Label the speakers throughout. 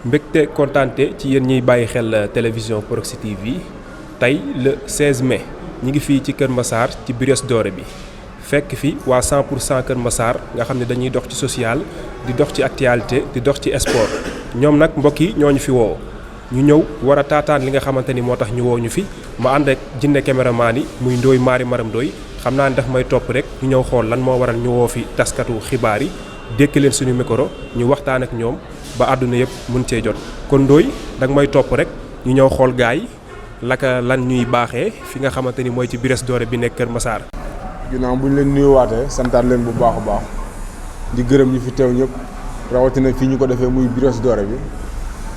Speaker 1: mbégte kontaante ci yéen ñiy bàyyi xel télévision Proxi TV tey le 16 mai ñi ngi fii ci Kër Massar ci Brioche Dorée bi fekk fi waa 100% Kër Massar nga xam ne dañuy dox ci social di dox ci actualité di dox ci sport ñoom nag mbokk yi ñoo ñu fi woo ñu ñëw war a taataan li nga xamante ni moo tax ñu woo ñu fi ma ànd ak jinne caméraman yi muy Ndoye Maari Maram Ndoye xam naa ne daf may topp rek ñu ñëw xool lan moo waral ñu woo fi taskatu xibaar yi dékk leen suñu micro ñu waxtaan ak ñoom ba àdduna yëpp mun cee jot kon Ndoye danga may topp rek ñu ñëw xool gaay yi laka lan ñuy baaxee fi nga xamante ni mooy ci Brioche Dorée bi nekk Kër Massar.
Speaker 2: ginnaaw bu ñu leen nuyuwaatee santaat leen bu baax a baax di gërëm ñu fi teew ñëpp rawatina fii ñu ko defee muy Brioche Dorée bi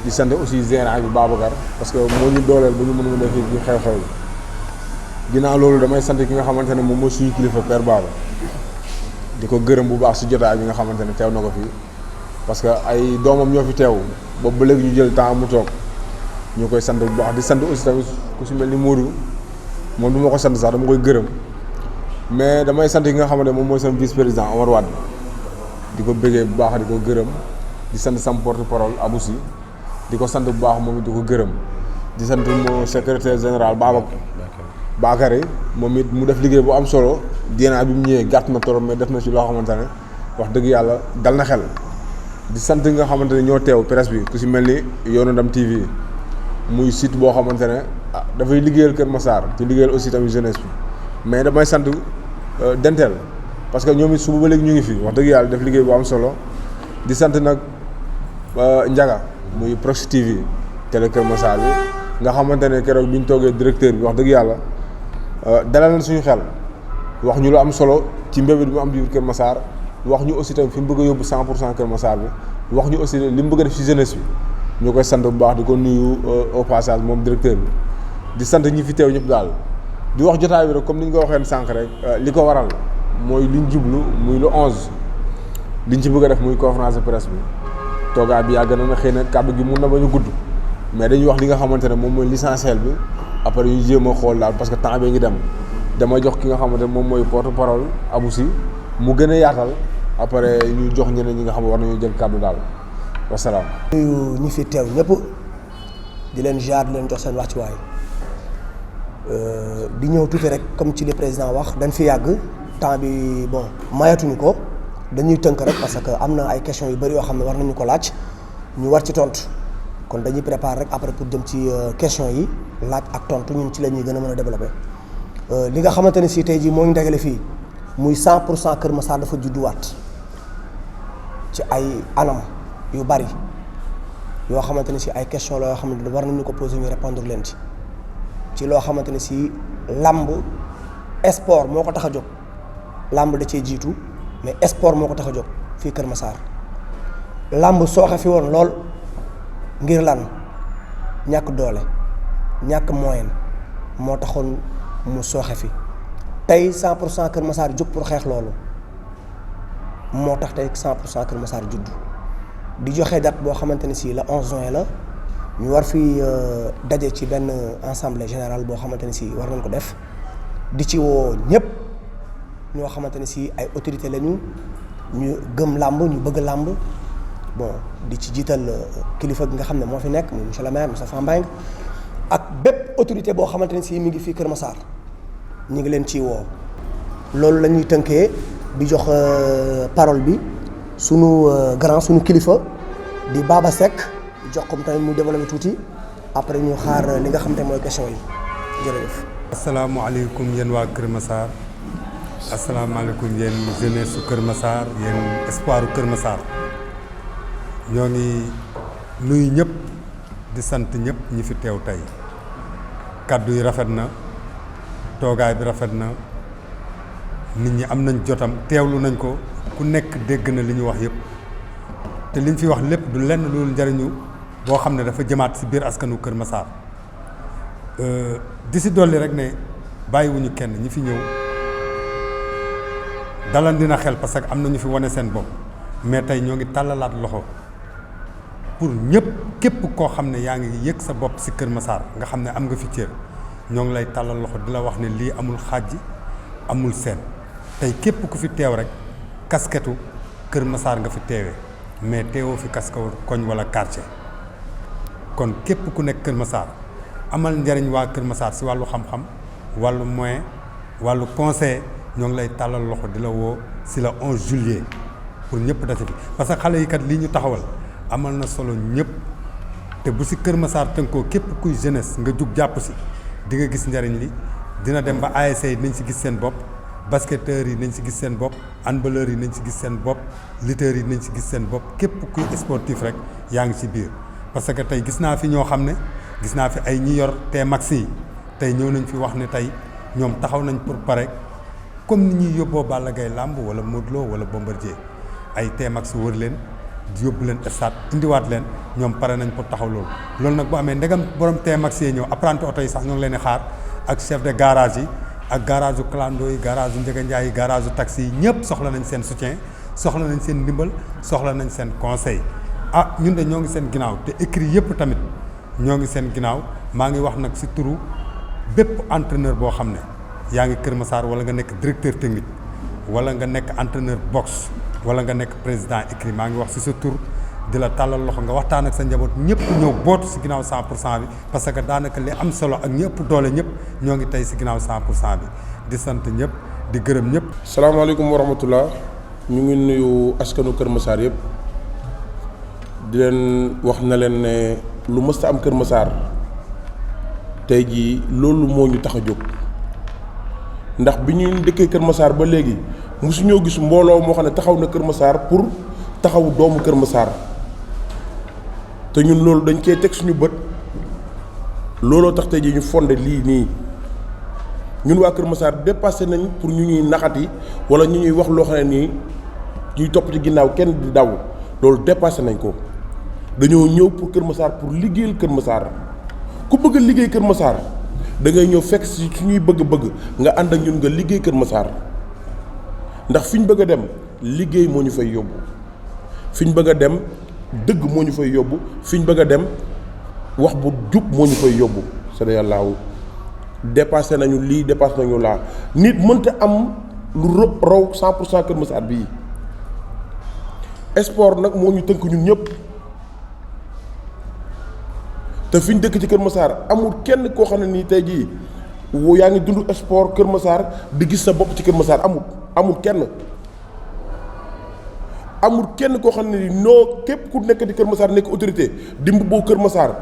Speaker 2: di sant aussi gérant bi Babacar parce que moo ñu dooleel ba ñu mën a defee ci xew-xew bi ginnaaw loolu damay sant ki nga xamante ne moom mooy suñu kilifa Père Baba di ko gërëm bu baax si jotaay bi nga xamante ne teew na ko fii parce que ay doomam ñoo fi teew boobu ba léegi ñu jël temps mu toog ñu koy sant bu baax di sant aussi tamit ku si mel ni Modou moom du ma ko sant sax dama koy gërëm mais damay sant ki nga xamante ne moom mooy sama vice président Omar Wade di ko bëggee bu baax di ko gërëm di sant sama porte parole Abou Sy di ko sant bu baax moom it di ko gërëm di sant mo secrétaire général Bakary moom it mu def liggéey bu am solo dinaa bi mu ñëwee gàtt na trop mais def na ci loo xamante ne wax dëgg yàlla dal na xel di sant nga xamante ne ñoo teew presse bi ku si mel ni Yoonu Ndam TV muy site boo xamante ne dafay liggéeyal Kër Massar di liggéeyal aussi tamit jeunesse bi mais damay sant Dentel parce que ñoom it suba ba léegi ñu ngi fi wax dëgg yàlla def liggéey bu am solo di sant nag Ndiaga muy Proxi TV télé Kër Massar bi nga xamante ne keroog bi ñu toogee directeur bi wax dëgg yàlla dalal na suñu xel wax ñu lu am solo ci mbébét bi mu am biir Kër Massar wax ñu aussi tamit fi mu bëgg a yóbbu 100% Kër Massar bi wax ñu aussi li mu bëgg a def ci jeunesse bi ñu koy sant bu baax di ko nuyu au passage moom directeur bi di sant ñi fi teew ñëpp daal di wax jotaay bi rek comme ni ñu ko waxee sànq rek li ko waral mooy liñ jublu muy le 11 liñ ci bëgg a def muy conférence de presse bi toogaay bi yàgg na xëy na kàddu gi mun na ba ñu gudd mais dañuy wax li nga xamante ne moom mooy l'essentiel bi après ñu jéem a xool daal parce que temps bi ngi dem dama jox ki nga xamante ne moom mooy porte parole Abou Sy mu gën a yaatal après ñu jox ñeneen ñi nga xam ne war nañu jël kàddu daal wasalaam.
Speaker 3: nuyu ñi fi teew ñëpp di leen jaar di leen jox seen wàccuwaay di ñëw tuuti rek comme ci li président wax dañ fi yàgg temps bi bon mayatuñu ko dañuy tënk rek parce que am na ay questions yu bëri yoo xam ne war nañu ko laaj ñu war ci tontu kon dañuy préparer rek après pour dem ci questions yi laaj ak tontu ñun ci la ñuy gën a mën a développer li nga xamante ne si tey jii moo ñu dajale fii muy 100% Kër Massar dafa judduwaat ci ay anam yu bari yoo xamante ne si ay question la yoo xam ne war nañu ko poser ñu répondre leen ci loo xamante ne si làmb sport moo ko tax a jóg làmb da cee jiitu mais sport moo ko tax a jóg fii Kër Massar làmb sooxe fi woon lool ngir lan ñàkk doole ñàkk moyen moo taxoon mu sooxe fi tey 100% Kër Massar jóg pour xeex loolu moo tax tey 100% Kër Massar juddu di joxe date boo xamante ne si le 11 juin la ñu war fi daje ci benn assemblée générale boo xamante ne si war nañ ko def di ci woo ñëpp ñoo xamante ne si ay autorité lañu ñu gëm làmb ñu bëgg làmb bon di ci jiital kilifa gi nga xam ne moo fi nekk muy monsieur le maire Moustapha Mbengue ak bépp autorité boo xamante ne si mi ngi fii Kër Massar ñu ngi leen ciy woo loolu la ñuy tënkee di jox parole bi sunu grand sunu kilifa di Baba Seck jox ko tamit mu développé tuuti après ñu xaar li nga xam te mooy question yi jërëjëf.
Speaker 4: asalaamaaleykum yéen waa Kër Massar asalaamaaleykum yéen jeunesse su Kër Massar yéen espoir u Kër Massar ñoo ngi nuyu ñëpp di sant ñëpp ñi fi teew tey kàddu yi rafet na toogaay bi rafet na nit ñi am nañ jotam teewlu nañ ko ku nekk dégg na li ñu wax yëpp te liñ fi wax lépp du lenn loolu njariñu boo xam ne dafa jëmaat ci biir askanu Kër Massar di si dolli rek ne bàyyiwuñu kenn ñi fi ñëw dalal dina xel parce que am na ñu fi wane seen bopp mais tey ñoo ngi tàllalaat loxo pour ñëpp képp koo xam ne yaa ngi yëg sa bopp ci Kër Massar nga xam ne am nga fi cër ñoo ngi lay tàllal loxo di la wax ne lii amul xàjj amul seen tey képp ku fi teew rek kasketu Kër Massar nga fi teewee mais teewoo fi kasketu koñ wala quartier kon képp ku nekk Kër Massar amal njariñ waa Kër Massar si wàllu xam-xam wàllu moyen wàllu conseil ñoo ngi lay tàllal loxo di la woo si la 11 juillet pour ñëpp dase fi parce que xale yi kat lii ñu taxawal amal na solo ñëpp te bu si Kër Massar tënkoo képp kuy jeunesse nga jug jàpp si di nga gis njariñ li dina dem ba ASC yi nañ si gis seen bopp basketteurs yi nañ si gis seen bopp handballeurs yi nañ si gis seen bopp lutteurs yi nañ si gis seen bopp képp kuy sportif rek yaa ngi si biir parce que tey gis naa fi ñoo xam ne gis naa fi ay ñi yor T-Max yi tey ñëw nañ fi wax ne tey ñoom taxaw nañ pour pare comme ni ñuy yóbboo Balla Gaye làmb wala Modou Lo wala Bombardier ay T-Max wër leen yóbbu leen stade indiwaat leen ñoom pare nañ pour taxaw loolu nag bu amee ndegam borom T-Max yi ñëw apprenti oto yi sax ñoo ngi leen di xaar ak chef de garage yi ak garage yu clando yi garage yu Ndiaga Ndiaye yi garage yu taxi yi ñëpp soxla nañ seen soutien soxla nañ seen ndimbal soxla nañ seen conseil ñun de ñoo ngi seen ginnaaw te écrit yëpp tamit ñoo ngi seen ginnaaw maa ngi wax nag si turu bépp entraîneur boo xam ne yaa ngi Kër Massar wala nga nekk directeur technique wala nga nekk entraîneur boxe wala nga nekk président écrit maa ngi wax si sa tur di la tàllal loxo nga waxtaan ak sa njaboot ñëpp ñëw bootu si ginnaaw 100% bi parce que daanaka li am solo ak ñëpp doole ñëpp ñoo ngi tey si ginnaaw 100% bi di sant ñëpp di gërëm ñëpp.
Speaker 5: salaamaaleykum wa rahmatullah ñu ngi nuyu askanu Kër Massar yëpp di leen wax na leen ne lu mës a am Kër Massar tey jii loolu moo ñu tax a jóg ndax bi ñuy dëkkee Kër Massar ba léegi mosuñoo gis mbooloo moo xam ne taxaw na Kër Massar pour taxawu doomu Kër Massar te ñun loolu dañ koy teg suñu bët looloo tax tey jii ñu fondé lii nii ñun waa Kër Massar dépassé nañ pour ñu ñuy naxati wala ñu ñuy wax loo xam ne nii ñuy topp ci ginnaaw kenn di daw loolu dépassé nañ ko dañoo ñëw pour Kër Massar pour liggéeyal Kër Massar ku bëgg a liggéey Kër Massar da ngay ñëw fekk si suñuy bëgg-bëgg nga ànd ak ñun nga liggéey Kër Massar ndax fi ñu bëgg a dem liggéey moo ñu fay yóbbu fi ñu bëgg a dem dëgg moo ñu fay yóbbu fi ñu bëgg a dem wax bu jub moo ñu fay yóbbu c'est yàllaaw dépassé nañu lii dépassé nañu laa nit mënta am lu raw 100% Kër Massar bii sport nag moo ñu tënk ñun ñëpp te fi ñu dëkk ci Kër Massar amul kenn koo xam ne nii tey jii yaa ngi dund sport Kër Massar di gis sa bopp ci Kër Massar amul kenn koo xam ne nii noo képp ku nekk di Kër Massar nekk autorité di mbubboo Kër Massar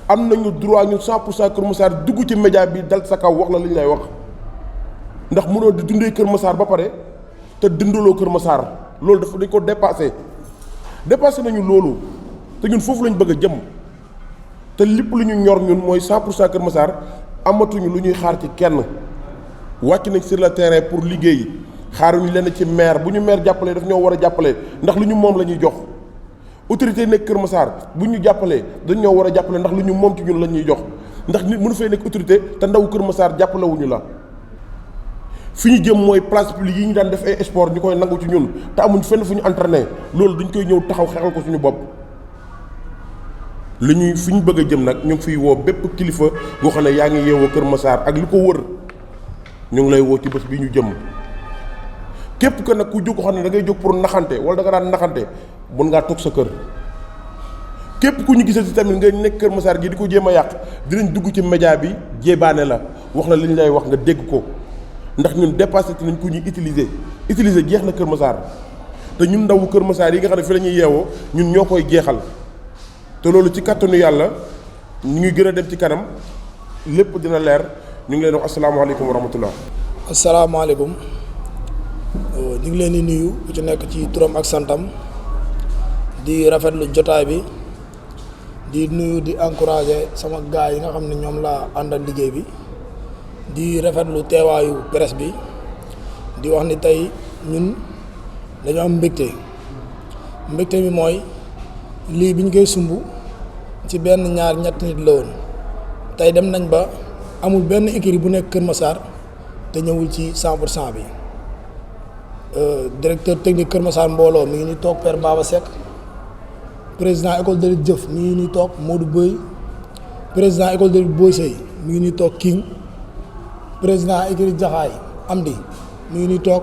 Speaker 5: am nañu droit ñun 100% Kër Massar dugg ci média bi dal sa kaw wax la li ñu lay wax ndax mënoo di dundee Kër Massar ba pare te dundaloo Kër Massar loolu dañ ko dépassé nañu loolu te ñun foofu lañ bëgg a jëm te lépp lu ñu ñor ñun mooy 100% Kër Massar amatuñu lu ñuy xaar ci kenn wàcc nañ sur le terrain pour liggéey xaaruñu leen ci maire bu ñu maire jàppalee daf ñoo war a jàppale ndax lu ñu moom la ñuy jox autorité nekk Kër Massar bu ñu jàppalee dañ ñoo war a jàppale ndax lu ñu moom ci ñun la ñuy jox ndax nit mënu fay nekk autorité te ndaw Kër Massar jàppalewuñu la fi ñu jëm mooy place publique yi ñu daan def ay sport ñu koy nangu ci ñun te amuñ fenn fu ñu entraîné loolu dañ koy ñëw taxaw xeexal ko suñu bopp li ñuy fi ñu bëgg a jëm nag ñu ngi fiy woo bépp kilifa goo xam ne yaa ngi yeewoo Kër Massar ak li ko wër ñu ngi lay woo ci bés bi ñu jëm képp que nag ku jóg ko xam ne da ngay jóg pour naxante wala da nga daan naxante mun ngaa toog sa kër képp ku ñu gisal si tamit nga nekk Kër Massar gi di ko jéem a yàq dinañ dugg ci média bi jébaane la wax la li ñu lay wax nga dégg ko ndax ñun dépassé nañ ku ñuy utiliser jeex na Kër Massar te ñun ndawu Kër Massar yi nga xam ne fi la ñuy yeewoo ñun ñoo koy jeexal te loolu ci kàttanu yàlla ñu ngi gën a dem ci kanam lépp dina leer ñu ngi leen wax asalaamaaleykum wa rahmatullah.
Speaker 6: asalaamaaleykum ñu ngi leen di nuyu ku ci nekk ci turam ak santam di rafetlu jotaay bi di nuyu di encourager sama gaay yi nga xam ne ñoom laa àndal liggéey bi di rafetlu teewaayu presse bi di wax ni tey ñun dañu am mbégte bi mooy lii bi ñu koy sumb ci benn ñaar ñetti nit la woon tey dem nañ ba amul benn écurie bu nekk Kër Massar te ñëwul ci 100% bi directeur technique Kër Massar mbooloo mi ngi ni toog Père Baba Seck président école de lutte Jëf mi ngi ni toog Modou Boy président école de lutte Boy Sey mi ngi ni toog King président écurie Jaxaay Amdi mi ngi ni toog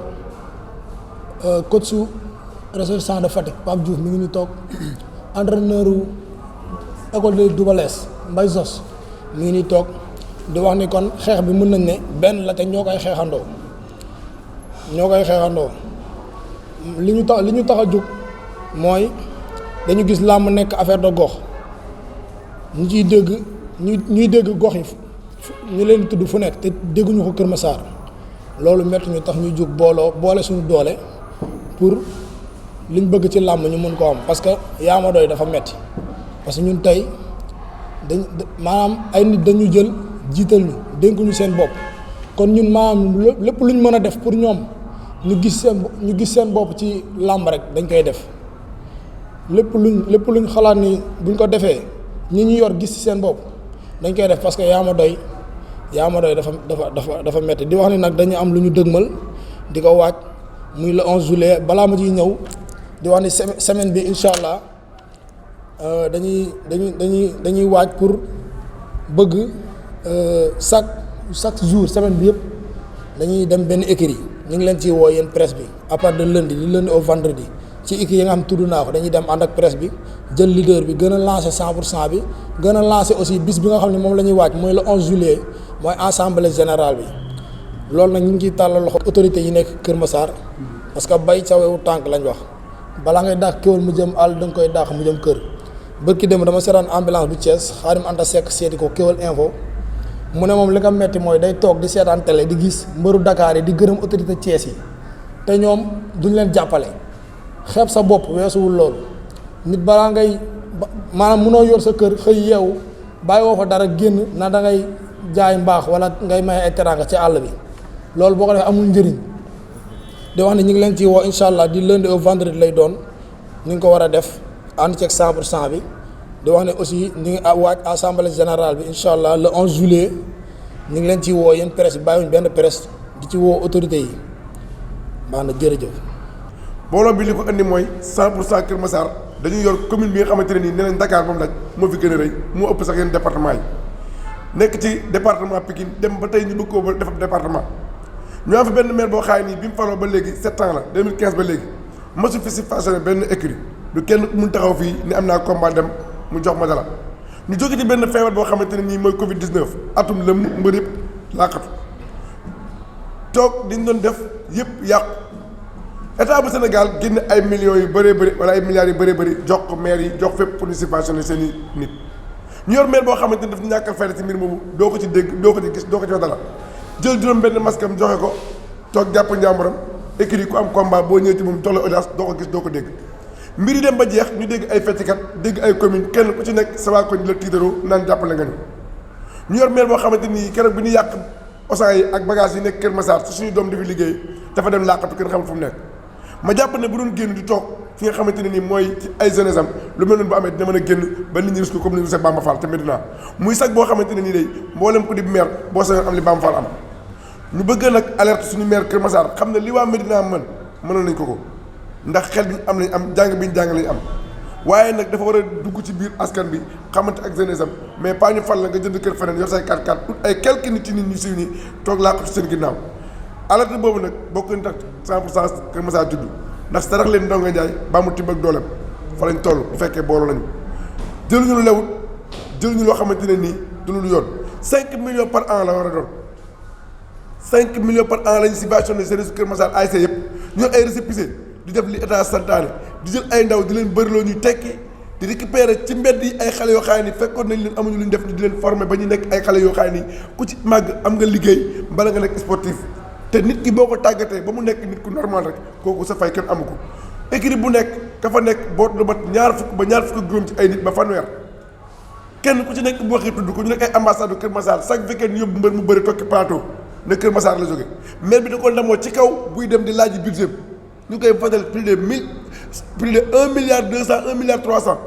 Speaker 6: coach su ressortissant de Fatick Pape Diouf mi ngi ni toog entraîneur école de Double Less Mbaye Zos mi ngi nii toog di wax ni kon xeex bi mën nañ ne benn la te ñoo koy xeexandoo li ñu tax a jóg mooy dañu gis làmb nekk affaire de gox ñu ciy dégg ñuy dégg gox yi ñu leen tudd fu nekk te dégguñu ko Kër Massar loolu métti ñu tax ñu jóg boole suñu doole pour liñ bëgg ci làmb ñu mën ko am parce que yaa ma doy dafa metti parce que ñun tey maanaam ay nit dañu jël jiital ñu dénkuñu seen bopp kon ñun maanaam lépp luñ mën a def pour ñoom ñu gis seen bopp ci làmb rek dañ koy def lépp luñ xalaat ni buñ ko defee ñi ñu yor gis ci seen bopp dañ koy def parce que yaa ma doy dafa metti di wax ni nag dañu am lu ñu dëgmal di ko waaj muy le 11 juillet balaa ma ciy ñëw di wax ni semaine bi incha allah dañuy waaj pour bëgg chaque jour semaine bi yëpp dañuy dem benn écurie ñu ngi leen ciy woo yéen presse bi à partir de lundi au vendredi ci écurie yi nga xam tudd naa ko dañuy dem ànd ak presse bi jël leader bi gën a lancer 100% bi gën a lancer aussi bis bi nga xam ne moom la ñuy waaj mooy le 11 juillet mooy assemblée générale bi loolu nag ñu ngi ciy tàllal loxo autorités yi nekk Kër Massar parce que bay cawewu tànk lañ wax balaa ngay dàq kéwal mu jëm àll da nga koy dàq mu jëm kër bërki dem dama seetaan ambulance bu Thiès Xaadim Anta Seck seeti ko Kéwal Info mu ne moom li nga metti mooy day toog di seetaan télé di gis mbëru Dakar yi di gërëm autorité Thiès yi te ñoom duñ leen jàppale xeeb sa bopp weesuwul loolu nit balaa ngay maanaam mënoo yor sa kër xëy yeewu bàyyi woo fa dara génn na da ngay jaay mbaax wala ngay may ay teraanga ci àll bi loolu boo ko defee amul njëriñ di wax ne ñu ngi leen ci woo incha allah di lundi au vendredi lay doon ñu ngi ko war a def ànd ceeg 100% bi di wax ne aussi ñu ngi waaj assemblée générale bi incha allah le 11 juillet ñu ngi leen ci woo yéen presse bi bàyyiwuñ benn presse di ci woo autorités yi baax na jërëjëf.
Speaker 5: mbooloo bi li ko andi mooy 100% Kër Massar dañuy yor commune bi nga xamante ne nii nee nañ Dakar moom laaj moo fi gën a rëy moo ëpp sax yenn département yi nekk ci département Pikine dem ba tey ñu bëgg koo ba def département ñu am fi benn maire boo xaay nii bi mu faloo ba léegi 7 ans la 2015 ba léegi mosu fi si façonné benn écurie du kenn mun taxaw fii ni am naa combat dem mu jox ma dara ñu jóge ci benn feebar boo xamante ne nii mooy Covid 19 atum lëmm mbër yëpp laqatu toog diñ doon def yëpp yàqu état bu Sénégal génn ay millions yu bëree bëri wala ay milliards yu bëree bëri jox ko maire yi jox fépp pour ñu subventionner seen i nit ñu yor maire boo xamante ni daf ñu ñàkkal fayda ci mbir moomu doo ko ci dégg doo ko ci gis doo ko ci wax dara jël juróom benn masque am joxe ko toog jàpp njàmburam écrit ku am combat boo ñëwee ci moom jox la audience doo ko gis doo ko dégg mbir yi dem ba jeex ñu dégg ay fecckat dégg ay commune kenn ku ci nekk sa waa koñ la tiitaroo naan jàppale nga ñu yor maire boo xamante ni keroog bi ñu yàq osan yi ak bagage yi nekk Kër Massar su suñu doom di fi liggéey dafa dem làqatu kenn xamul fu mu nekk ma jàpp ne bu doon génn di toog fi nga xamante ne nii mooy ci ay jeunesse am lu mel noonu bu amee dina mën a génn ba nit ñi risque comme ni ñu Cheikh Bamba Fall te Medina muy sax boo xamante ne nii day mboolem ku di maire boo sañoon am li Bamba Fall am ñu bëgg nag alerte suñu maire Kër Massar xam ne li waa Medina mënoon nañ ko ndax xel bi ñu am lañ am jàng bi ñu jàng lañ am waaye nag dafa war a dugg ci biir askan bi xamante ak jeunesse am mais pas ñu fal la nga jënd kër feneen yor say 4x4 ut ay quelques nit ci nit ñi siiw ñi toog laa ko ci seen ginnaaw alerte boobu nag bokk nañ tax 100% Kër Massar juddu ndax sarax leen Ndonga Ndiaye ba mu tibb ak dooleem fa lañ toll bu fekkee booloo lañu jëluñu lu lewut jëluñu loo xamante ne nii du lu yoon 5 millions par an la war a doon 5 millions par an lañu subventionné service Kër Massar ASC yëpp ñu ay récépissé di def li état santaane di jël ay ndaw di leen bëriloo ñuy tekki di récupérer ci mbedd yi ay xale yoo xam ne fekkoon nañ leen amuñu lu ñu def ñu di leen former ba ñu nekk ay xale yoo xam ne ku ci màgg am nga liggéey bala nga nekk sportif te nit ki boo ko tàggatee ba mu nekk nit ku normal rek kooku sa fay kenn amu ko équipe bu nekk ka fa nekk boot lu mat ñaar fukk ba ñaar fukk juróom ci ay nit ba fanweer kenn ku ci nekk bu waxee tudd ko ñu nekk ay ambassade Kër Massar chaque week-end ñu yóbbu mbër mu bëri tokki plateau ne Kër Massar la jóge maire bi da ko ndamoo ci kaw buy dem di laaj budget ñu koy fadal plus de 1 milliard 200 1 milliard 300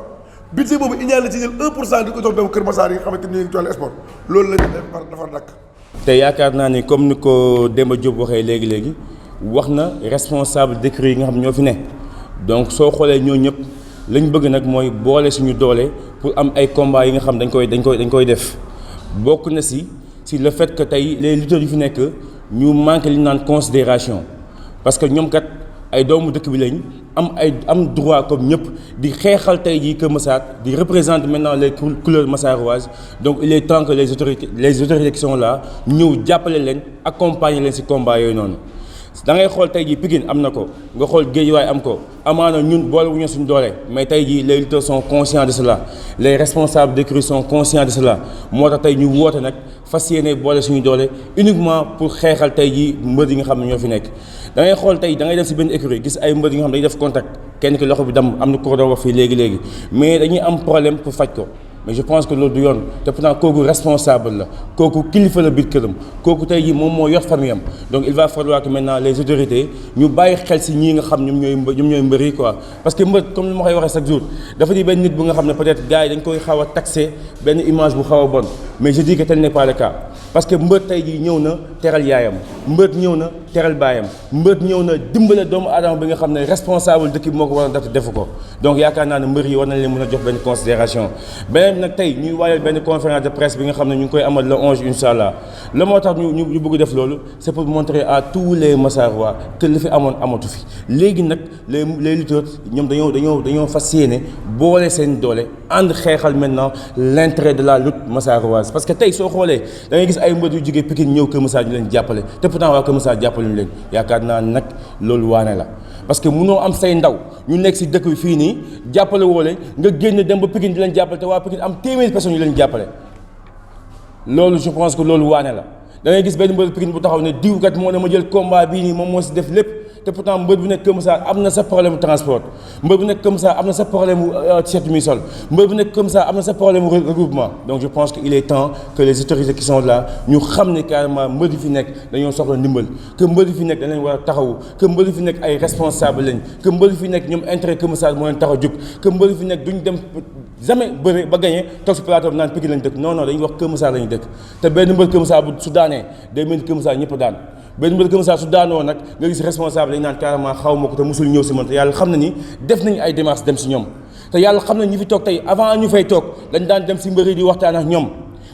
Speaker 5: budget boobu iñaan la ci jël 1% di ko jox dem Kër Massar yi nga xamante ni ñu ngi ci wàllu sport loolu la ñu def dafa dakk
Speaker 7: te yaakaar naa ni comme ni ko Demba Diop waxee léegi wax na responsable d'écurie yi nga xam ñoo fi ne donc soo xoolee ñoo ñëpp lañ bëgg nag mooy boole suñu doole pour am ay combats yi nga xam dañ koy def bokk na si le fait que tey les lutteurs yu fi nekk ñu manqué li ñu naan considération parce que ñoom kat ay doomu dëkk bi lañ am droit comme ñëpp di xeexal tey jii Kër Massar di représenter maintenant les couleurs massaroises. Donc il est temps que les autorités qui sont là ñëw jàppale leen accompagner leen ci combat yooyu noonu. da ngay xool tey jii Pikine am na ko nga xool Guédiawaye am ko amaana ñun boole wu ñu suñu doole mais tey jii les lutteurs sont conscients de cela les responsables d'écurie sont conscients de cela moo tax tey ñu woote nag fas yéene boole suñu doole uniquement pour xeexal tey jii mbër yi nga xam ne ñoo fi nekk. da ngay xool tey da ngay dem ci benn écurie gis ay mbër yi nga xam ne dañuy def contact kenn ki loxo bi dam am na ko doon wax fii léegi mais dañuy am problème pour faj ko. mais je pense que loolu du yoon te pourtant kooku responsable la kooku kilifa la biir këram kooku tey jii moom moo yor famille am donc il va falloir que maintenant les autorités ñu bàyyi xel ci ñii nga xam ñoom ñooy mbër yi quoi. parce que mbër comme ni ma koy waxee chaque jour dafa di benn nit bu nga xam ne peut-être gars yi dañ koy xaw a taxé benn image bu xaw a bon mais je dis que tel n'est pas le cas parce que mbër tey jii ñëw na teral yaayam mbër ñëw na teral baayam mbër ñëw na dimbale doomu aadama bi nga xam ne responsable dëkk bi moo ko war a def defu ko donc yaakaar naa ne mbër yi war nañ leen mën a jox benn considération nag tey ñuy waajal benn conférence de presse bi nga xam ne ñu ngi koy amal le 11 incha allah la moo tax ñu bëgg def loolu c'est pour montrer à tous les Massarois que li fi amoon amatu fi léegi nag les lutteurs ñoom dañoo fas yéene boole seen doole ànd xeexal maintenant l'intérêt de la lutte massaroise parce que tey soo xoolee da ngay gis ay mbër yu jógee Pikine ñëw Kër Massar ñu leen jàppale te pourtant waa Kër Massar jàppale ñu leen yaakaar naa nag loolu waane la parce que mënoo am say ndaw ñu nekk ci dëkk bi fii nii jàppale woo leen nga génn dem ba Pikine di leen jàppale te waa Pikine am téeméeri personnes yu leen jàppale loolu je pense que loolu waane la da ngay gis benn mbër Pikine bu taxaw ne diw kat moo ne ma jël combat bii nii moom moo ci def lépp te pourtant mbër bu nekk Kër Massar am na sa problème transport mbër bu nekk Kër Massar am na sa problème t-shirt muy sol mbër bu nekk Kër Massar am na sa problème regroupement donc je pense que il est temps que les autorités qui sont là ñu xam ne carrément mbër yi fi nekk dañoo soxla ndimbal que mbër yi fi nekk dañ leen war a taxawu que mbër yi fi nekk ay responsable lañ que mbër yi fi nekk ñoom intérêt Kër Massar moo leen tax a jóg que mbër yi fi nekk duñ dem jamais bëre ba gagné toog si plateau bi naan Pikine lañ dëkk non dañuy wax Kër Massar lañu dëkk te benn mbër Kër Massar bu su daanee day mel ni Kër Massar ñëpp daan benn mbër Kër Massar su daanoo nag nga gis responsable dañu naan carrément xaw ma ko te mosul ñëw si man te yàlla xam na ni def nañu ay démarches dem si ñoom te yàlla xam na ñi fi toog tey avant ñu fay toog dañ daan dem si mbëri di waxtaan ak ñoom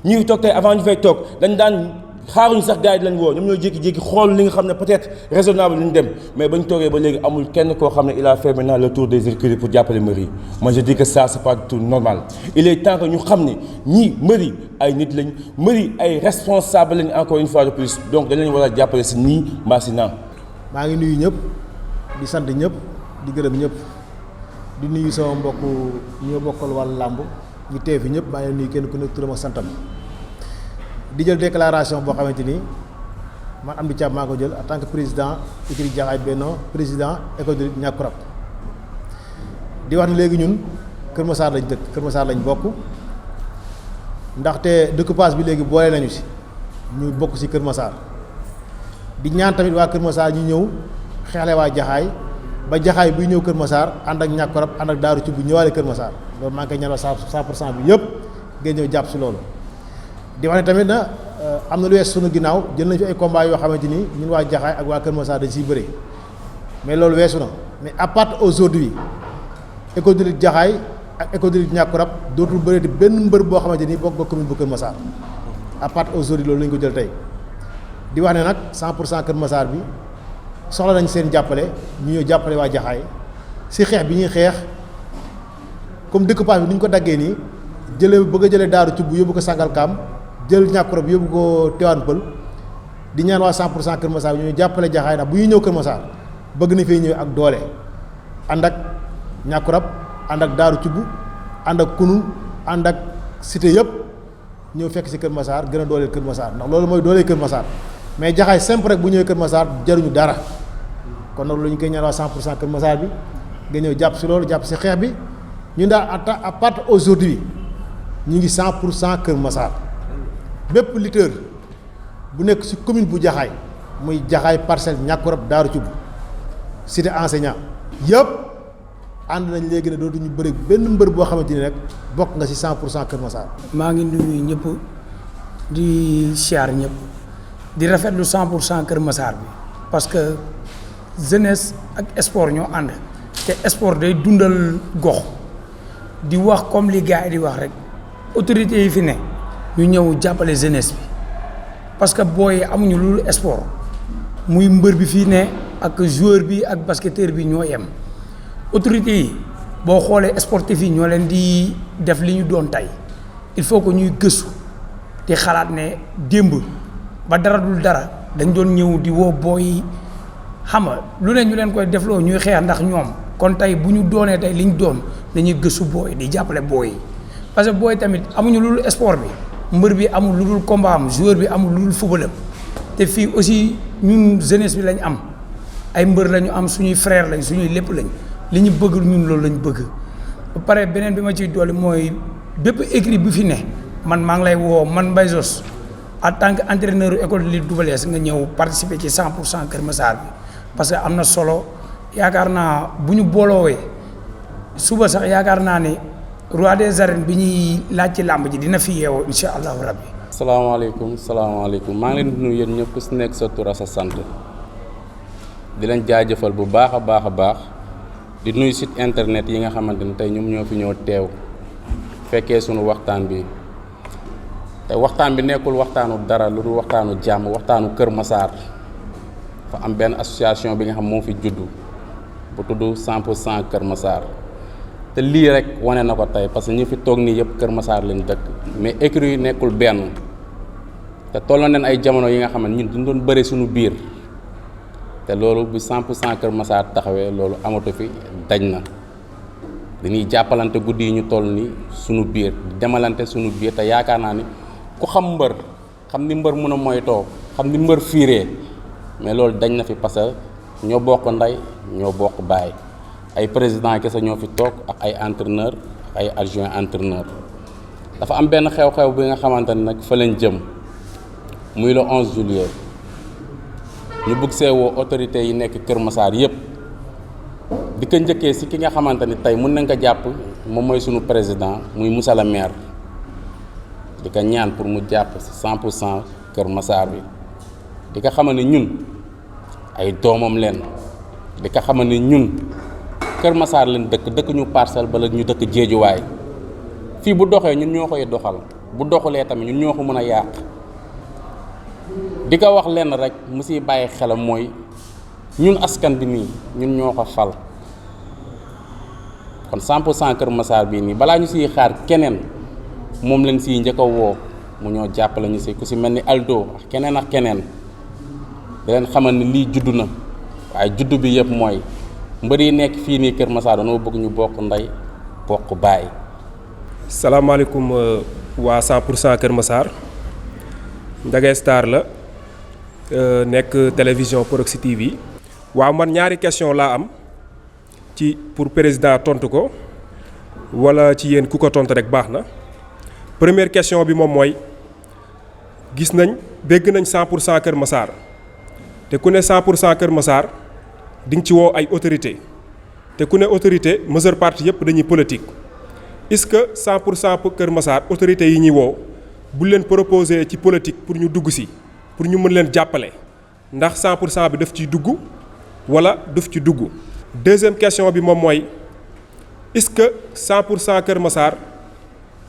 Speaker 7: ñi fi toog tey avant ñu fay toog dañ daan xaaruñu sax gars yi di lañ woo ñoom ñoo jékki-jékki xool li nga xam ne peut-être raisonnable li ñu dem mais bañ toogee ba léegi amul kenn koo xam ne il a fait maintenant le tour des écuries pour jàppale mbër yi moi je dis que ça c'est pas du tout normal il est temps que ñu xam ne ñii mbër yi ay nit lañ mbër yi ay responsable lañ encore une fois de plus donc dañ leen war a jàppale si nii mbaa si naa.
Speaker 8: maa ngi nuyu ñëpp di sant ñëpp di gërëm ñëpp di nuyu sama mbokk ñi ma bokkal wàllu làmb ñu teew fi ñëpp maa ngi nuyu kenn ku nekk turam ak santam di jël déclaration boo xamante ni man Amdy Thiam maa ko jël en tant que président écurie Jaxaay Benno président école de lutte Niakoulrab di wax ni léegi ñun Kër Massar lañ dëkk Kër Massar lañ bokk ndaxte découpage bi léegi boole nañu si ñu bokk si Kër Massar di ñaan tamit waa Kër Massar ñu ñëw xeexle waa Jaxaay ba Jaxaay buy ñëw Kër Massar ànd ak Niakoulrab ànd ak Daaru ci bu ñëwaale Kër Massar loolu maa ngi koy ñaan 100% bi yëpp ngeen ñëw jàpp si loolu. di wax ne tamit na am na lu wees sunu ginnaaw jël nañu fi ay combats yoo xamante ni ñun waa Jaxaay ak waa Kër Massar dañ siy bëre mais loolu weesu na mais à part aujourd'hui école de lutte Jaxaay ak école de lutte Niakoulrab dootul bëreeti benn mbër boo xamante ni bokk ba commune bu Kër Massar à part aujourd'hui loolu lañu ko jël tey di wax ne nag 100% Kër Massar bi soxla nañ seen jàppale ñu ñëw jàppale waa Jaxaay si xeex bi ñuy xeex comme découpage bi ni ñu ko daggee nii jëlee bëgg a jëlee Daaru Cubb yóbbu ko Sangalkam jël Niakoulrab yóbbu ko Tivaouane Peulh di ñaan waa 100% Kër Massar bi ñu jàppale Jaxaay ndax bu ñuy ñëw Kër Massar bëgg na fee ñëw ak doole ànd ak Niakoulrab ànd ak Daaru Cubb ànd ak Kunun ànd ak cité yëpp ñëw fekk si Kër Massar gën a dooleel Kër Massar ndax loolu mooy dooleel Kër Massar mais Jaxaay simple rek bu ñëwee Kër Massar jaruñu dara kon nag lu ñu koy ñaan waa 100% Kër Massar bi nga ñëw jàpp si loolu jàpp si xeex bi ñun daal à part aujourd'hui ñu ngi 100% Kër Massar bépp lutteur bu nekk ci commune bu Jaxaay muy Jaxaay Parcelles Niakoulrab Daaru Cubb cité enseignant yëpp ànd nañ léegi ne dootuñu bëri benn mbër boo xamante ni rek bokk nga ci 100% Kër Massar.
Speaker 9: maa ngi nuyu ñëpp di siyaar ñëpp di rafetlu 100% Kër Massar bi parce que jeunesse ak sport ñoo ànd te sport day dundal gox di wax comme li gars yi di wax rek autorités yi fi ne. ñu ñëw jàppale jeunesse bi parce que booy amuñu lu sport muy mbër bi fii ne ak joueur bi ak basketteur bi ñoo yem autorité yi boo xoolee sportif yi ñoo leen di def li ñu doon tey il faut que ñuy gëstu di xalaat ne démb ba dara dul dara dañ doon ñëw di woo booy xam nga lu ne ñu leen koy defloo ñuy xeex ndax ñoom kon tey bu ñu doonee tey li ñu doon dañuy gëstu booy di jàppale booy yi parce que booy tamit amuñu lu dul sport bi mbër bi amul lu dul combat am joueur bi amul lu dul football am te fii aussi ñun jeunesse bi lañ am ay mbër lañu am suñuy frère lañ suñuy lépp lañ li ñu bëgg ñun loolu lañ bëgg ba pare beneen bi ma ciy dolli mooy bépp écrit bi fi ne man maa ngi lay woo man Mbaye Zoss en tant que entraîneur école de lutte Double Less nga ñëw participer ci 100% Kër Massar bi parce que am na solo yaakaar naa bu ñu booloowee suba sax yaakaar naa ne roi des arènes bi ñuy laaj ci làmb ji dina fi yeewoo incha allahu rabbi.
Speaker 10: salaamaaleykum maa ngi leen di nuyu yéen ñëpp ku si nekk sa tur sa sant di leen jaajëfal bu baax a baax di nuyu site internet yi nga xamante ni tey ñoom ñoo fi ñëw teew fekkee sunu waxtaan bi te waxtaan bi nekkul waxtaanu dara lu dul waxtaanu jàmm waxtaanu Kër Massar fa am benn association bi nga xam moo fi juddu bu tudd 100% Kër Massar te lii rek wane na ko tey parce que ñi fi toog nii yëpp Kër Massar lañ dëkk mais écurie yi nekkul benn te tolloon nañ ay jamono yi nga xam ne ñun duñ doon bëre suñu biir te loolu bi 100% Kër Massar taxawee loolu amatu fi daj na dañuy jàppalante guddi yi ñu toll ni suñu biir demalante suñu biir te yaakaar naa ni ku xam mbër xam ni mbër mun a moytoo xam ni mbër fiiree mais loolu dañ na fi parce que ñoo bokk ndey ñoo bokk baay ay président kese ñoo fi toog ak ay entraîneur ak ay adjoint entraîneur dafa am benn xew-xew bi nga xamante ne nag fa leen jëm muy le 11 juillet ñu bëgg see woo autorités yi nekk Kër Massar yëpp di ko njëkkee si ki nga xamante ni tey mun nañ ko jàpp moom mooy sunu président muy Moussa le maire di ko ñaan pour mu jàpp si 100% Kër Massar bi di ko xamal ne ñun ay doomam leen di ko xamal ne ñun Kër Massar leen dëkk ñu Parcelles bala ñu dëkk Géejuwaay fii bu doxee ñun ñoo koy doxal bu doxulee tamit ñun ñoo ko mën a yàq di ko wax lenn rek mu siy bàyyi xelam mooy ñun askan bi nii ñun ñoo ko fal kon 100% Kër Massar bii nii balaa ñu siy xaar keneen moom leen siy njëkk a woo mu ñoo jàppale ñu si ku si mel ni Aldo ak keneen di leen xamal ni lii juddu na waaye juddu bi yëpp mooy mbër yi nekk fii nii Kër Massar dañoo bëgg ñu bokk ndey bokk baay.
Speaker 1: salaamaaleykum waa 100% Kër Massar Ndiaga Star la nekk télévision Proxi TV. waaw man ñaari question laa am ci pour président tontu ko wala ci yéen ku ko tontu rek baax na première question bi moom mooy gis nañ dégg nañ 100% Kër Massar te ku ne 100% Kër Massar di nga ci woo ay autorité te ku ne autorité majeure partie yëpp dañuy politique est-ce que 100% Kër Massar autorité yi ñuy woo bu leen proposé ci politique pour ñu dugg si pour ñu mën leen jàppale ndax 100% bi daf ciy dugg wala daf ci dugg. deuxième question bi moom mooy est-ce que 100% Kër Massar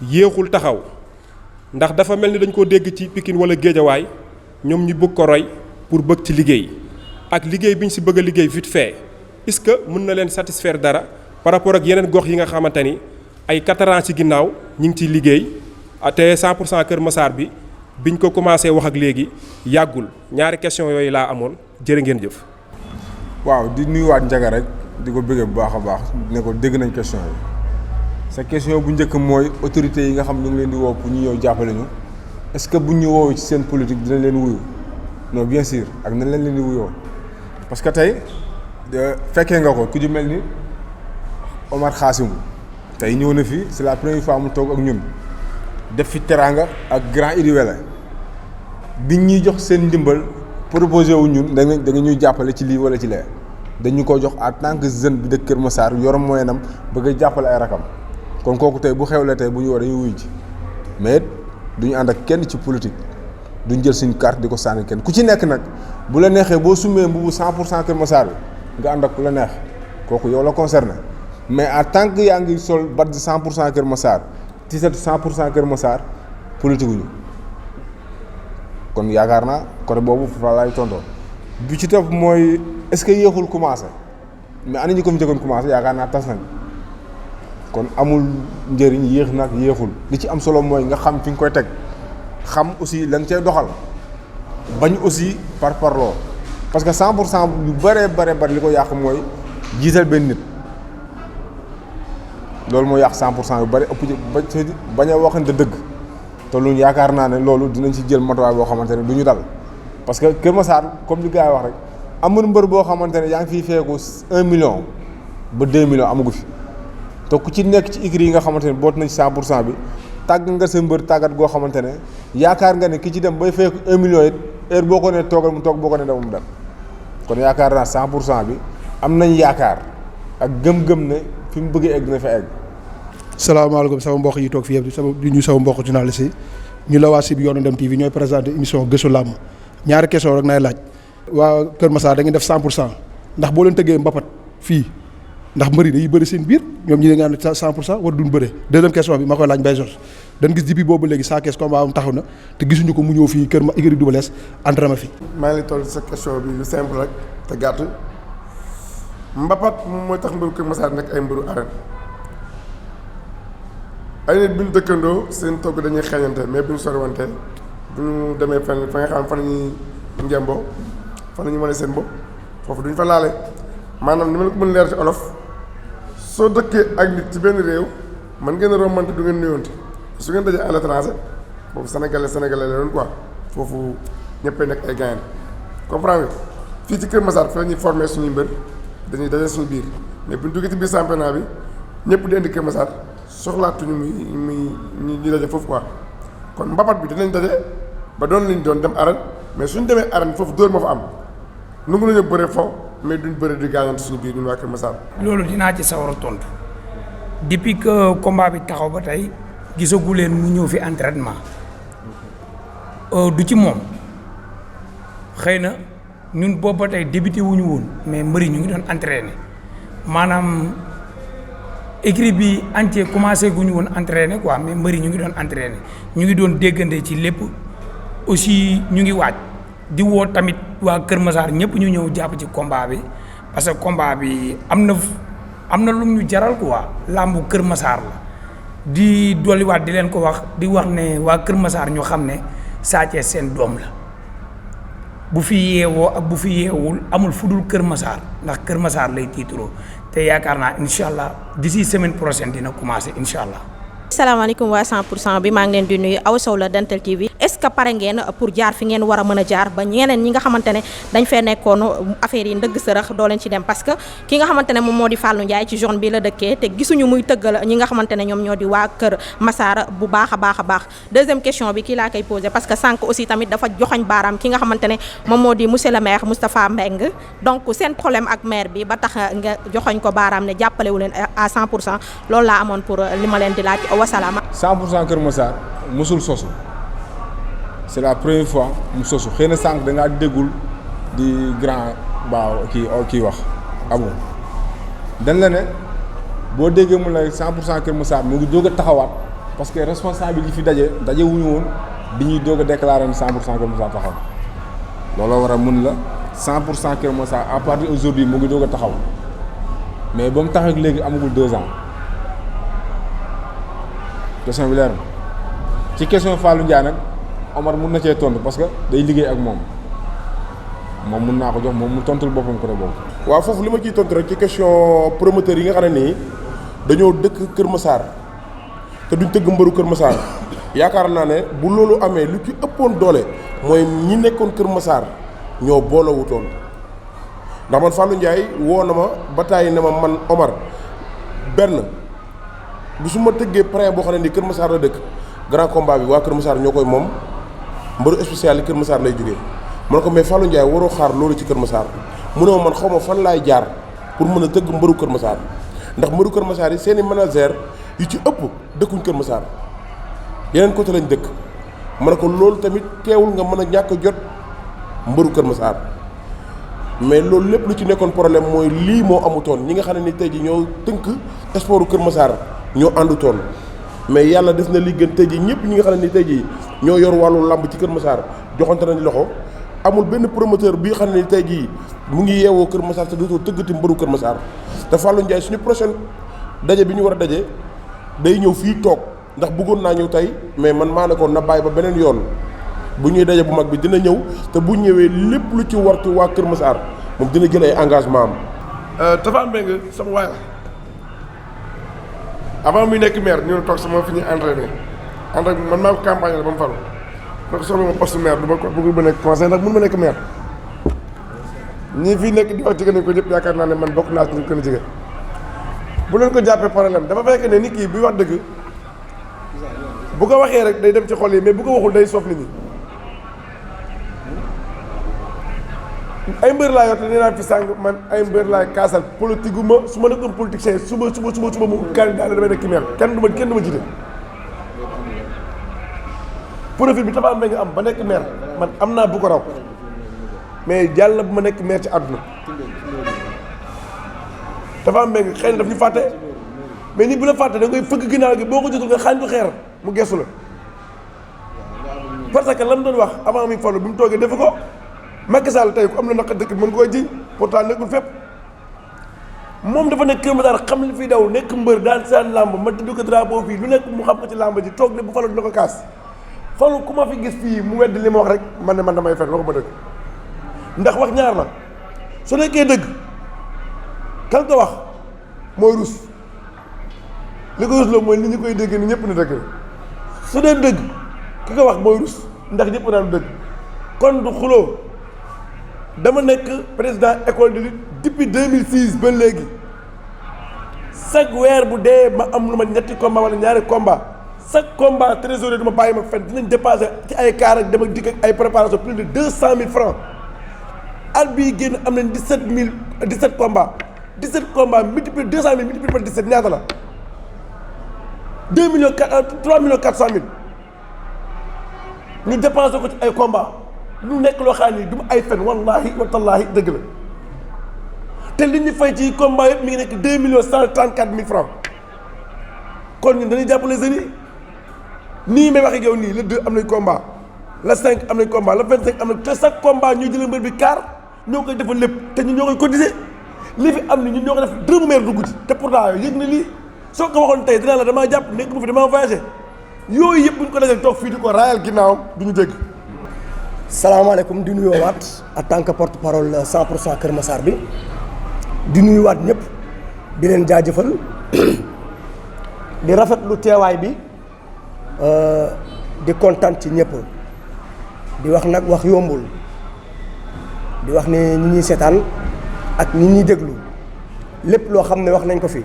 Speaker 1: yéexul taxaw ndax dafa mel ni dañ ko dégg ci Pikine wala Géejawaay ñoom ñu bëgg ko roy pour bëgg ci liggéey ak liggéey bi ñu si bëgg a liggéey vite fait est-ce que mën na leen satisfaire dara par rapport ak yeneen gox yi nga xamante ni ay 4 ans ci ginnaaw ñu ngi ciy liggéey te 100% Kër Massar bi biñ ko commencé wax ak léegi yàggul ñaari question yooyu laa amoon jërë ngeen jëf.
Speaker 2: waaw di nuyuwaat Ndiaga rek di ko bëggee bu baax a baax ne ko dégg nañ question yi sa question bu njëkk mooy autorités yi nga xam ñu ngi leen di woo pour ñu ñëw jàppale ñu est-ce que buñ ñu woowee ci seen politique dinañ leen wuyu non bien sûr ak nañ leen di wuyoo parce que tey fekkee nga ko ku ci mel ni Omar Khassimou tey ñëw na fi c'est la première fois mu toog ak ñun def fi teraanga ak grand Idi Wele biñ ñuy jox seen ndimbal proposé wu ñun da nga ñuy jàppale ci lii wala ci lee dañu ko jox en tant que jeune bi dëkk Kër Massar yor moyenam bëgg a jàppale ay rakam kon kooku tey bu xewlee tey bu ñu war dañuy wuyu ci mais duñu ànd ak kenn ci politique duñ jël suñu carte di ko sànni kenn ku ci nekk nag bu la neexee boo summee mbubu 100% Kër Massar bi nga ànd ak ku la neex kooku yow la concerné mais en tant que yaa ngi sol badge 100% Kër Massar t-shirt 100% Kër Massar politique ñu kon yaakaar naa côté boobu fa laay tontoo bi ci topp mooy est-ce que yéexul commencé mais ana ñi ko fi njëkkoon commencé yaakaar naa tas nañ kon amul njëriñ yéex nag yéexul li ci am solo mooy nga xam fi nga koy teg xam aussi la nga cay doxal bañ aussi par parloo parce que 100% yu bëree bëri li ko yàq mooy jiital benn nit loolu moo yàq 100% yu bëri ëpp ci bañ a waxante dëgg te lu yaakaar naa ne loolu dinañ ci jël matuwaay boo xamante ne du ñu dal parce que Kër Massar comme li gars yi wax rek amul mbër boo xamante ne yaa ngi fiy feeku 1 million ba 2 millions amagu fi te ku ci nekk ci écurie yi nga xamante ne boot nañ ci 100% bi tàgg nga sa mbër tàggat goo xamante ne yaakaar nga ne ki ci dem bay feeku 1 million it heure boo ko ne toogal mu toog boo ko ne dem mu dem kon yaakaar naa 100% bi am nañ yaakaar ak gëm-gëm ne fi mu bëggee egg na fa egg.
Speaker 11: salaamaaleykum sama mbokk yi toog fii yëpp di ñu sama mbokk journaliste yi ñu la waa Sib Yoonu Dem TV ñooy présenté émission gëstu làmb ñaari question rek nay laaj waa Kër Massar da ngeen def 100% ndax boo leen tëggee mbapat fii ndax mbëri dañuy bëri seen biir ñoom ñi nga naan 100% war duñ bëre. deuxième question bi ma koy laaj Mbaye Jos dañ gis depuis boobu léegi saa kees combat am taxaw na te gisuñu ko mu ñëw fii Kër ma écurie Double Less entraînement fi.
Speaker 12: maa ngi lay toll sa question bi lu simple rek te gàtt mbapat moom mooy tax mbëru Kër Massar nekk ay mbëru arène ay nit bu ñu dëkkandoo seen togg dañuy xeeñante mais bu ñu soriwante bu ñu demee fenn fa nga xam fa la ñuy njemboo fa la ñuy wane seen bopp foofu duñ fa laale maanaam ni ma la ko mën leer ci olof soo dëkkee ak nit ci benn réew man ngeen a rombante du ngeen nuyoonte su ngeen dajee à l'étranger foofu sénégalais la doon quoi foofu ñëppay nekk ay gaynde comprendre nga fii ci Kër Massar fi la ñuy formé suñuy mbër dañuy daje suñu biir mais bu ñu duggee ci biir championnat bi ñëpp di indi Kër Massar soxlaatuñu muy ñu daje foofu quoi kon mbapat bi dinañ daje ba doon liñ doon dem arène mais suñ demee arène foofu dóor moo fa am nangu nañu bëre fo mais duñ bëre di gaañante suñu biir ñun waa Kër Massar.
Speaker 9: loolu dinaa ci sawar a tontu depuis que combat bi taxaw ba tey gisagu leen mu ñëw fi entraînement du ci moom xëy na ñun boobu ba tey débuté wuñu woon mais mbëri ñu ngi doon entraîné maanaam. équipe bi entier commencé guñu woon entraîner quoi mais mbëri ñu ngi doon entraîner ñu ngi doon déggante ci lépp aussi ñu ngi waaj di woo tamit waa Kër Massar ñëpp ñu ñëw jàpp ci combat bi parce que combat bi am na lu ñu jaral quoi làmbu Kër Massar la di dolliwaat di leen ko wax di wax ne waa Kër Massar ñu xam ne Sa Thiès seen doom la bu fi yeewoo ak bu fi yeewul amul fudul Kër Massar ndax Kër Massar lay tiituroo te yaakaar naa incha allah d'ici semaine prochaine dina commencer incha allah.
Speaker 13: salaamaaleykum waa 100% bi maa ngi leen di nuyu Awa Sow la Dental TV est-ce que pare ngeen pour jaar fi ngeen war a mën a jaar ba ñeneen ñi nga xamante ne dañ fee nekkoon affaire yi ndëgg sërëx doo leen ci dem parce que ki nga xamante ne moom moo di Fallou Ndiaye ci zone bi la dëkkee te gisuñu muy tëggal ñi nga xamante ne ñoom ñoo di waa Kër Massar bu baax a baax deuxième question bi kii laa koy posé parce que sànq aussi tamit dafa joxoñ baaraam ki nga xamante ne moom moo di monsieur le maire Moustapha Mbeng donc seen problème ak maire bi ba tax nga joxoñ ko baaraam ne jàppalewu leen à 100% loolu laa amoon pour li ma leen di laaj wasalaama.
Speaker 2: 100% Kër Massar mosul sosu c'est la première fois mu sosu xëy na sànq da ngaa déggul di grand baaw kii wax amul dañ la ne boo déggee mu la 100% Kër Massar mu ngi doog a taxawaat parce que responsable yi fi daje wuñu woon bi ñuy doog a déclaré ne 100% Kër Massar taxaw looloo war a mun la 100% Kër Massar à partir d'aujourd'hui mu ngi doog a taxaw mais ba mu taxaw léegi amagul 2 ans. question bi leer na ci question Fallou Ndiaye nag Omar mun na cee tontu parce que day liggéey ak moom mun naa ko jox moom mu tontul boppam côté boobu.
Speaker 5: waaw foofu li ma ciy tontu rek ci question promoteur yi nga xam ne nii dañoo dëkk Kër Massar te duñ tëgg mbëru Kër Massar yaakaar naa ne bu loolu amee lu ci ëppoon doole mooy ñi nekkoon Kër Massar ñoo boolewutoon ndax man Fallou Ndiaye woo na ma ba tàyyi ne ma man Omar benn. bu su ma tëggee pare boo xam ne nii Kër Massar la dëkk grand combat bi waa Kër Massar ñoo koy moom mbëru spécial yi Kër Massar lay jógee man ko mais Fallou Ndiaye waroo xaar loolu ci Kër Massar mu ne ma man xaw ma fan laay jaar pour mën a tëgg mbëru Kër Massar ndax mbëru Kër Massar yi seeni manager yu ci ëpp dëkkuñ Kër Massar yeneen côté lañ dëkk ma ne ko loolu tamit teewul nga mën a ñàkk jot mbëru Kër Massar mais loolu lépp lu ci nekkoon problème mooy lii moo amutoon ñi nga xam ne ni tey ji ñoo tënk sportu Kër Massar ñoo àndutoon mais yàlla def na li gën tey jii ñëpp ñi nga xam ne ni tey jii ñoo yor wàllu làmb ci Kër Massar joxante nañ loxo amul benn promoteur bi xam ne ni tey jii mu ngi yeewoo Kër Massar te dootoo tëggati mbëru Kër Massar te Fallou Ndiaye suñu prochaine daje bi ñu war a daje day ñëw fii toog ndax bëggoon naa ñëw tey mais man maa ne ko na bàyyi ba beneen yoon bu ñuy daje bu mag bi dina ñëw te bu ñëwee lépp lu ci war ci waa Kër Massar moom dina jël ay engagement am.
Speaker 12: Tapha Mbeng sama waay la avant muy nekk maire ñu toog sama fi ñuy entraîné ànd ak man maa ko campagne la ba mu faru donc soxla ma poste maire du ma ko bëgg ba nekk conseil ndax mun ma nekk maire ñii fii nekk di wax jigéen nañ ko ñëpp yaakaar naa ne man bokk naa ci ñu gën a jege bu leen ko jàppee problème dafa fekk ne nit kii buy wax dëgg bu ko waxee rek day dem ci xol yi mais bu ko waxul day soof nit ñi ay mbër laa yor te nee naa fi sàng man ay mbër laay kaasal politique gu ma su ma nekkoon politicien suba mu candidat la damay nekk maire kenn du ma jiite profil bi Tapha Mbeng nga am ba nekk maire man am naa bu ko raw mais yàlla bu ma nekk maire ci àdduna Tapha Mbeng xëy na daf ñu fàtte mais ni bu la fàtte da ngay fëgg ginnaaw gi boo ko jotul nga xaañ ko xeer mu gestu la parce que lan doon wax avant mi falu bi mu toogee defu ko Macky Sall tey ku am na naq dëkk bi mën koy ji pourtant nekkul fépp moom dafa nekk Kër Massar xam li fiy daw nekk mbër daan seen làmb ma tudd ko drapeau fii lu nekk mu xam ko ci làmb ji toog ne bu falu dina ko kaas falu ku ma fi gis fii mu wedd li ma wax rek man ne man damay fen waxuma dëgg ndax wax ñaar la su nekkee dëgg kan ko wax mooy rus li ko rus la mooy nit ñi koy dégg ni ñëpp ni dëgg su dee dëgg ki ko wax mooy rus ndax ñëpp naan dëgg kon du xuloo dama nekk président école de lutte depuis 2006 ba léegi chaque weer bu dee ma am lu ma ñetti combat wala ñaari combat chaque combat trésorier du ma bàyyi ma fen dinañ dépassé ci ay kaar ak dem ak dikk ak ay préparation plus de 200 000 francs at bii génn am nañ 17 combats 17 combats multiplié 200 000 multiplié par 17 ñaata la 2 millions 3 millions 400 000 ñu dépensé ko ci ay combats lu nekk loo xam ni du ma ay fen wallahi wa tallaahi dëgg la te li ñu fay ci combat yëpp mi ngi nekk 2 millions 134 000 francs kon ñun dañuy jàppale jeunes yi nii may wax ak yow nii le 2 am nañ combat le 5 am nañ combat le 25 am nañ te chaque combat ñuy jëlee mbër bi car ñoo koy defal lépp te ñun ñoo koy cotiser li fi am ni ñun ñoo ko def dërëmu meer dugg ci te pourtant yëg na lii soo ko waxoon tey dinaa la damaa jàpp nekk mu fi damaa voyagé yooyu yëpp bu ñu ko dajale toog fii di ko raayal ginnaawam du ñu dégg.
Speaker 3: salaamaaleykum di nuyoowaat en tant que porte parole 100% Kër Massar bi di nuyuwaat ñëpp di leen jaajëfal di rafetlu teewaay bi di kontaan ci ñëpp di wax nag wax yombul di wax ne ñi ñuy seetaan ak ñi ñuy déglu lépp loo xam ne wax nañ ko fi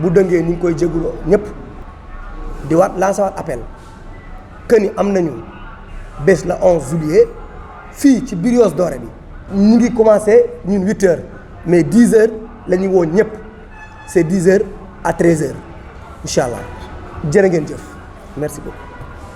Speaker 3: bu dëngee ñu ngi koy jégalu ñëpp di waat lancer waat appel que ni am nañu bés la 11 juillet fii ci Brioche Dorée bi ñu ngi commencé ñun 8h mais 10h la ñu woo ñëpp c'est 10h à 13h incha allah jërë ngeen jëf merci beaucoup.